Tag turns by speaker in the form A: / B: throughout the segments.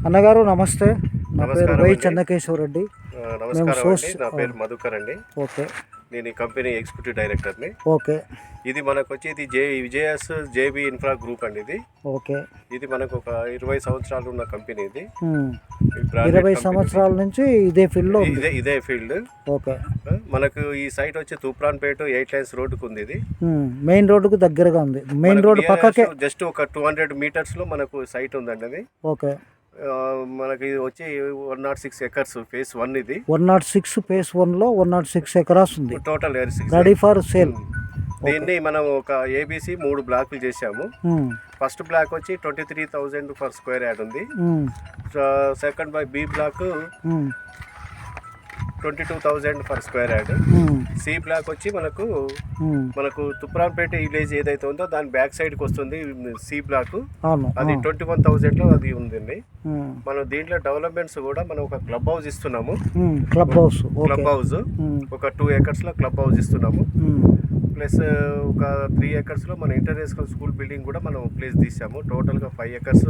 A: అన్నగారు నమస్తే. నా పేరు
B: నమస్కారం
A: వై
B: అండి.
A: చెన్నకేశ్వర రెడ్డి. మేము
B: నమస్కారం అండి. నా పేరు మధుకర్ అండి.
A: ఓకే
B: నేను ఈ కంపెనీ ఎగ్జిక్యూటివ్ డైరెక్టర్ని.
A: ఓకే
B: ఇది మనకు వచ్చి ఇది విజయస్ జేబీ ఇన్ఫ్రా గ్రూప్ అండి.
A: ఓకే
B: ఇది మనకు ఒక 20 సంవత్సరాలు ఉన్న కంపెనీ. ఇది
A: ఉమ్.
B: ఈ branded
A: 20
B: company
A: సంవత్సరాల నుంచి ఇదే ఫీల్డ్లో ఉంది.
B: ఇదే ఫీల్డ్.
A: ఓకే
B: మనకు ఈ సైట్ వచ్చి తూప్రాన్పేట 8 లైన్స్ రోడ్డుకు ఉంది. ఇది
A: మెయిన్ రోడ్డుకు దగ్గరగా ఉంది. మెయిన్ రోడ్డు పక్కకే
B: జస్ట్ ఒక 200 మీటర్స్లో మనకు సైట్ ఉందండి. అది
A: ఓకే
B: మనకి ఇది వచ్చి 106 ఎకర్స్ ఫేస్ 1. ఇది
A: 106 ఫేస్ 1లో 106 ఎకరాస్ ఉంది.
B: Total
A: ready for sale.
B: దీన్ని మనం ఒక ఏబిసి 3 బ్లాకులు చేసాము. ఫస్ట్ బ్లాక్ వచ్చి 23,000 పర్ స్క్వేర్ యార్డ్ ఉంది. Second B block 22,000 per square yard. C block వచ్చి మనకు తుప్రాన్పేట విలేజ్ ఏదైతే ఉందో దాని బ్యాక్ సైడ్కి వస్తుంది. సి బ్లాక్ అది 21,000లో అది ఉందండి. మనం దీంట్లో డెవలప్మెంట్స్ కూడా మనం ఒక క్లబ్ హౌస్ ఇస్తున్నాము. క్లబ్ హౌస్ ఒక 2 acres క్లబ్ హౌస్ ఇస్తున్నాము. ప్లస్ ఒక 3 acres మన ఇంటర్నేషనల్ స్కూల్ బిల్డింగ్ కూడా మనం ప్లేస్ తీసాము. టోటల్గా 5 acres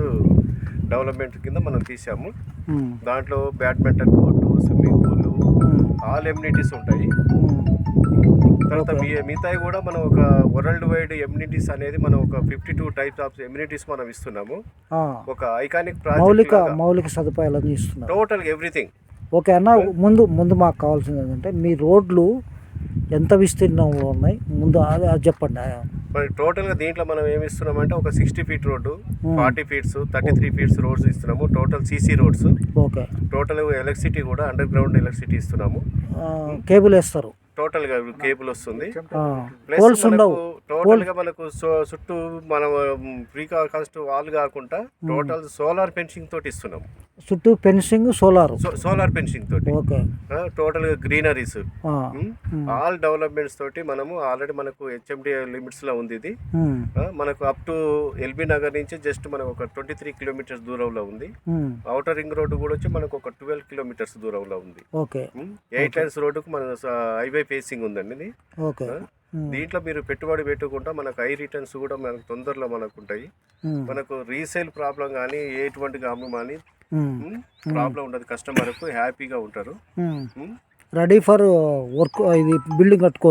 B: డెవలప్మెంట్ కింద మనం తీసాము. దాంట్లో badminton court, swimming pool, all amenities ఉంటాయి. తర్వాత మిగతాయి కూడా మనం ఒక వరల్డ్ వైడ్ ఎమ్యూనిటీస్ అనేది మనం ఒక 52 టైప్స్ ఆఫ్ ఎమ్యూనిటీస్ మనం ఇస్తున్నాము. ఒక ఐకానిక్
A: మౌలిక సదుపాయాలు ఇస్తున్నాము.
B: Total everything.
A: ఓకే అన్న, ముందు మాకు కావాల్సింది ఏంటంటే మీ రోడ్లు ఎంత విస్తీర్ణంలో ఉన్నాయి ముందు అది చెప్పండి.
B: మరి టోటల్గా దీంట్లో మనం ఏమి ఇస్తున్నామంటే ఒక 60 feet road, 40 feet, 33 feet roads ఇస్తున్నాము. Total CC roads. Okay. Total electricity కూడా అండర్ గ్రౌండ్ ఎలక్ట్రిసిటీ ఇస్తున్నాము.
A: కేబుల్ వేస్తారు.
B: టోటల్ గా కేబుల్ వస్తుంది.
A: ప్లస్
B: టోటల్ గా మనకు చుట్టూ మనం ఫ్రీ కాస్ట్ వాల్ కాకుండా టోటల్ సోలార్ ఫెన్సింగ్ తోటి ఇస్తున్నాం.
A: చుట్టూ ఫెన్సింగ్ సోలార్
B: ఫెన్సింగ్ తోటి. ఓకే. టోటల్ గా గ్రీనరీస్, ఆల్ డెవలప్మెంట్స్ తోటి మనము ఆల్రెడీ మనకు హెచ్ఎండి లిమిట్స్ లో ఉంది. ఇది మనకు అప్ టు ఎల్బీ నగర్ నుంచి జస్ట్ మనకు ఒక 23 kilometers దూరంలో ఉంది. ఔటర్ రింగ్ రోడ్డు కూడా వచ్చి మనకు ఒక 12 kilometers దూరంలో ఉంది. ఓకే. 8 lanes రోడ్డుకు మన హైవే ఫేసింగ్ ఉందండి ఇది. ఓకే. దీంట్లో మీరు పెట్టుబడి పెట్టుకుంటా మనకు హై రిటర్న్స్ కూడా మనకు తొందరలో మనకు ఉంటాయి. మనకు రీసేల్ ప్రాబ్లం కానీ ఎటువంటి కానీ ప్రాబ్లం ఉండదు. కస్టమర్కు హ్యాపీగా ఉంటారు.
A: Ready for work. ఇది బిల్డింగ్ కట్టుకోవచ్చు.